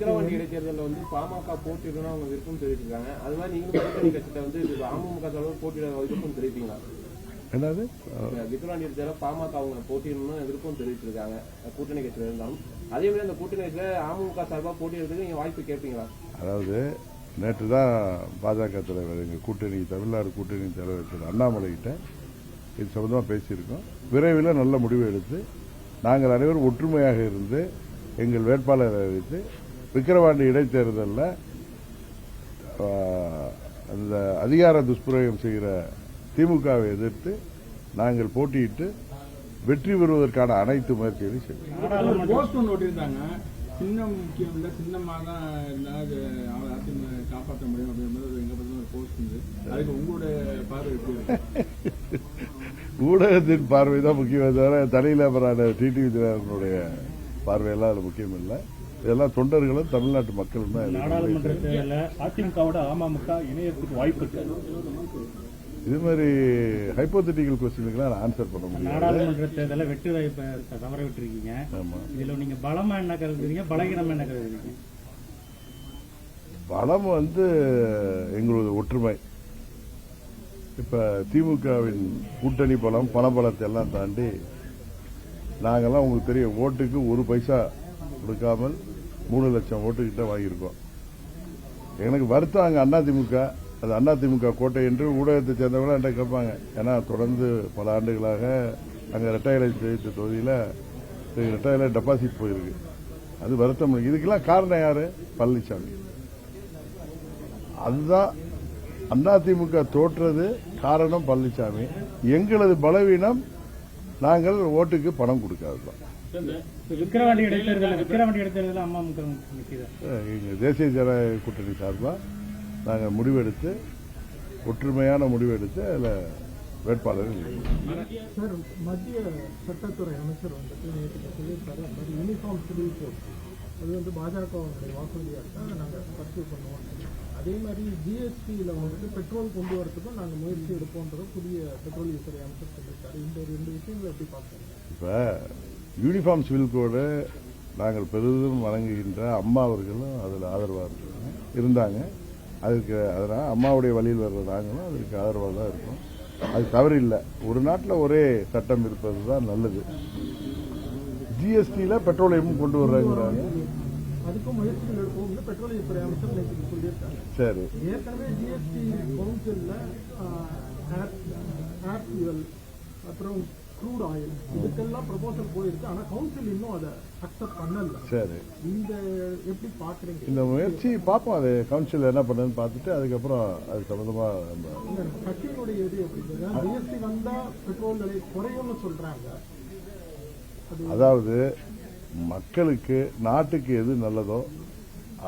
விக்கிரவாண்டி இடைத்தேர்தலில் வந்து பாமக போட்டியிடணும் அவங்க விருப்பம் தெரிவிச்சிருக்காங்க. அது மாதிரி நீங்களும் கூட்டணி கட்சியில வந்து அமமுக தலைவர் போட்டியிட விருப்பம் தெரிவிப்பீங்களா? என்னது விக்கிரவாண்டி இடைத்தேர்தலில் பாமக அவங்க போட்டியிடணும்னு விருப்பம் தெரிவிச்சிருக்காங்க கூட்டணி கட்சியில இருந்தாலும். அதே மாதிரி அந்த கூட்டணி கட்சியில அமமுக சார்பாக போட்டியிடுறதுக்கு நீங்க வாய்ப்பு கேட்பீங்களா? அதாவது நேற்று தான் பாஜக தலைவர் எங்கள் கூட்டணி தமிழ்நாடு கூட்டணி தலைவர் திரு அண்ணாமலைகிட்ட இது சம்பந்தமாக பேசியிருக்கோம். விரைவில் நல்ல முடிவு எடுத்து நாங்கள் அனைவரும் ஒற்றுமையாக இருந்து எங்கள் வேட்பாளரை அறிவித்து விக்கிரவாண்டி இடைத்தேர்தலில் அந்த அதிகார துஷ்பிரயோகம் செய்கிற திமுகவை எதிர்த்து நாங்கள் போட்டியிட்டு வெற்றி பெறுவதற்கான அனைத்து முயற்சிகளையும் செய்வோம். சின்னம் முக்கியம் இல்லை, சின்னமாக தான் இருந்தால் அதிமுக காப்பாற்ற முடியும் அப்படின்றது எங்க பத்தி ஒரு போஸ்ட் இருந்து. அதுக்கு உங்களுடைய பார்வை எப்படி இருக்கு? ஊடகத்தின் பார்வை தான் முக்கியம் தவிர தனிநபரான டிடிவி தினகரனுடைய பார்வையெல்லாம் அது முக்கியம் இல்லை. இதெல்லாம் தொண்டர்களும் தமிழ்நாட்டு மக்களும் தான். நாடாளுமன்ற தேர்தலில் அதிமுகவோட அமமுக இணையத்துக்கு வாய்ப்பு இருக்கு. இது மாதிரி ஹைப்போதெட்டிக்கல் கொஸ்டினுக்குலாம் ஆன்சர் பண்ண முடியும். நாடாளுமன்ற தேர்தலில் வெற்றி வாய்ப்பை தவற விட்டுருக்கீங்க. இதுல நீங்க பலமா என்ன கருதுறீங்க, பலகீனமா என்ன கருதுறீங்க? பலம் வந்து எங்களது ஒற்றுமை. இப்ப திமுகவின் கூட்டணி பலம் பணபலத்தை எல்லாம் தாண்டி நாங்கெல்லாம் உங்களுக்கு தெரியும், ஓட்டுக்கு ஒரு பைசா கொடுக்காமல் 3 லட்சம் ஓட்டுக்கிட்ட வாங்கியிருக்கோம். எனக்கு வருத்தம் அங்க அதிமுக, அது அதிமுக கோட்டை என்று ஊடகத்தை சேர்ந்தவங்க என்கிட்ட கேட்பாங்க. ஏன்னா தொடர்ந்து பல ஆண்டுகளாக அங்கே ரெட்டையிலை ஜெயித்த தொகுதியில் ரெட்டையிலை டெபாசிட் போயிருக்கு. அது வருத்தம். இதுக்கெல்லாம் காரணம் யாரு? பழனிசாமி. அதுதான் அதிமுக தோற்றது காரணம் பழனிசாமி. எங்களது பலவீனம் நாங்கள் ஓட்டுக்கு பணம் கொடுக்காதுதான். விக்கிரவாண்டி இடைத்தேர்தல் அமமுக தேசிய ஜனநாயக கூட்டணி சார்பாக நாங்கள் முடிவெடுத்து ஒற்றுமையான முடிவெடுத்து அதில் வேட்பாளர்கள். சார், மத்திய சட்டத்துறை அமைச்சர் வந்துட்டு நேற்று சொல்லியிருக்காரு, அந்த மாதிரி யூனிஃபார்ம் சிவில் கோட் அது வந்து பாஜகவுடைய வாக்குறுதியாக நாங்கள் பர்சூ பண்ணுவோம். அதே மாதிரி ஜிஎஸ்டியில் வந்துட்டு பெட்ரோல் கொண்டு வரதுக்கும் நாங்கள் முயற்சி எடுப்போன்றதும் புதிய பெட்ரோலியத்துறை அமைச்சர் சொல்லியிருக்காரு. இந்த 2 விஷயங்களை எப்படி பார்க்குறோம்? இப்போ யூனிஃபார்ம் சிவில் கோடு நாங்கள் பெரிதும் வழங்குகின்ற அம்மா அவர்களும் அதில் ஆதரவாக இருந்தாங்க. அதுக்கு அதனால் அம்மாவுடைய வழியில் வர்ற நாங்களும் அதுக்கு ஆதரவாக தான் இருக்கும். அது தவறு இல்லை. ஒரு நாட்டில் ஒரே சட்டம் இருப்பது தான் நல்லது. ஜிஎஸ்டியில் பெட்ரோலியமும் கொண்டு வர்றாங்கிறாங்க. அதுக்கும் முயற்சிகள் எடுப்போம் பெட்ரோலியத்துறை அமைச்சர் நேற்று சொல்லியிருக்காங்க. சரி, ஏற்கனவே ஜிஎஸ்டி கவுன்சிலில் ஏர் ஃபியூவல் அப்புறம் க்ரூட் ஆயில் இதுக்கெல்லாம் ப்ரொபோசல் போயிருக்கு. ஆனால் கவுன்சில் இன்னும் அதை அக்செப்ட் பண்ணல. சரி, இந்த எப்படி பார்க்குறீங்க இந்த முயற்சி? பார்ப்போம், அது கவுன்சில் என்ன பண்ணுன்னு பார்த்துட்டு அதுக்கப்புறம் அது சம்பந்தமாக கட்சியினுடைய இது எப்படி? ஜிஎஸ்டி வந்தால் பெட்ரோல் விலை குறையும்னு சொல்றாங்க. அதாவது மக்களுக்கு நாட்டுக்கு எது நல்லதோ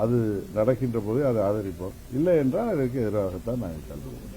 அது நடக்கின்ற போது அதை ஆதரிப்போம். இல்லை என்றால் அதற்கு எதிராகத்தான் நாங்கள் கருதுவோம்.